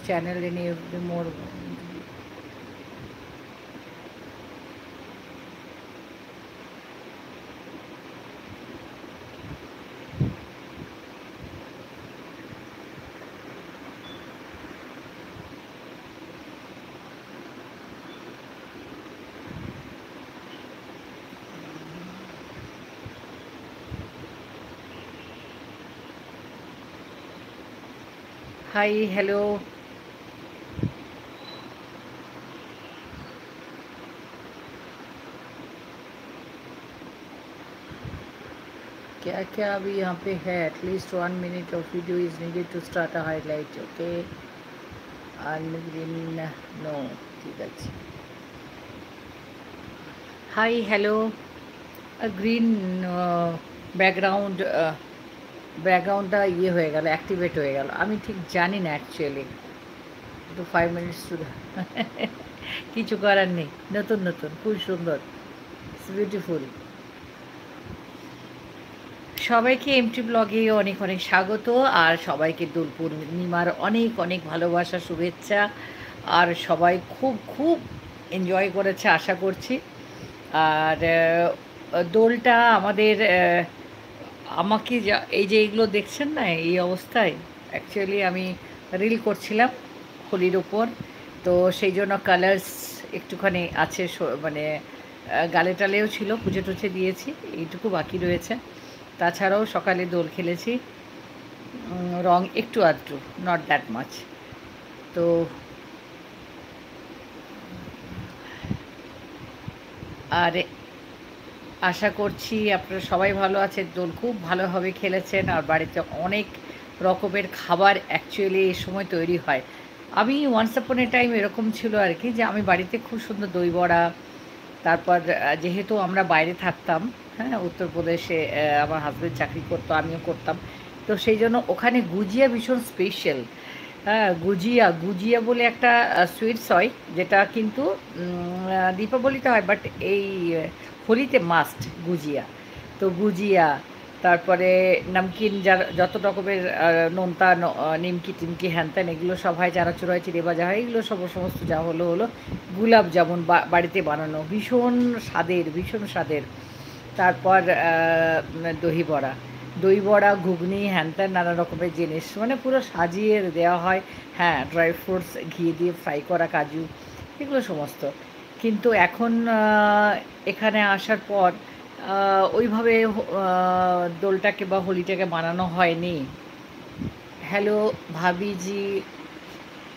channel any more. Hi, hello. क्या क्या अभी यहाँ पे है at least 1 minute of video is needed to start a highlight. Okay, and green no, ঠিক আছে. Hi, hello. A green background ব্যাকগ্রাউন্ডটা ইয়ে হয়ে গেল, অ্যাক্টিভেট হয়ে গেল, আমি ঠিক জানি না অ্যাকচুয়ালি। তো 5 minutes টু কিছু করার নেই, নতুন নতুন খুব সুন্দর, ইটস বিউটিফুল। সবাইকে এমটি ব্লগে অনেক অনেক স্বাগত, আর সবাইকে দোল পূর্ণিমার অনেক অনেক ভালোবাসা, শুভেচ্ছা। আর সবাই খুব খুব এনজয় করেছে আশা করছি। আর দোলটা আমাদের আমাকে যা এই যে এইগুলো দেখছেন না এই অবস্থায়, অ্যাকচুয়ালি আমি রিল করছিলাম হোলির ওপর, তো সেই জন্য কালার্স একটুখানি আছে, মানে গালে টালেও ছিল, পুজো টুচে দিয়েছি, এইটুকু বাকি রয়েছে। তাছাড়াও সকালে দোল খেলেছি, রং একটু আধটু, নট দ্যাট মাচ। তো আর আশা করছি আপনারা সবাই ভালো আছেন, দোল খুব ভালোভাবে খেলেছেন, আর বাড়িতে অনেক রকমের খাবার অ্যাকচুয়ালি এই সময় তৈরি হয়। আমি ওয়ান্স আপন এ টাইম এরকম ছিল আর কি, যে আমি বাড়িতে খুব সুন্দর দই বড়া, তারপর যেহেতু আমরা বাইরে থাকতাম, হ্যাঁ, উত্তরপ্রদেশে আমার হাজব্যান্ড চাকরি করতো, আমিও করতাম, তো সেই জন্য ওখানে গুজিয়া ভীষণ স্পেশাল। হ্যাঁ, গুজিয়া গুজিয়া বলে একটা সুইটস হয়, যেটা কিন্তু দীপাবলিতে হয়, বাট এই হোলিতে মাস্ট গুজিয়া। তো গুজিয়া, তারপরে নমকিন, যার যত রকমের নোনতা নিমকি টিমকি হ্যানত্যান এগুলো সব হয়, চানাচুর হয়, চিড়ে ভাজা হয়, এগুলো সমস্ত যা হলো হলো। গুলাব জামুন বাড়িতে বানানো, ভীষণ স্বাদের, ভীষণ স্বাদের। তারপর দহি বড়া, দই বড়া, ঘুগনি, হ্যানত্যান নানা রকমের জিনিস, মানে পুরো সাজিয়ে দেওয়া হয়। হ্যাঁ, ড্রাই ফ্রুটস ঘি দিয়ে ফ্রাই করা কাজু, এগুলো সমস্ত। কিন্তু এখন এখানে আসার পর ওইভাবে দোলটাকে বা হোলিটাকে বানানো হয়নি। হ্যালো ভাবিজি,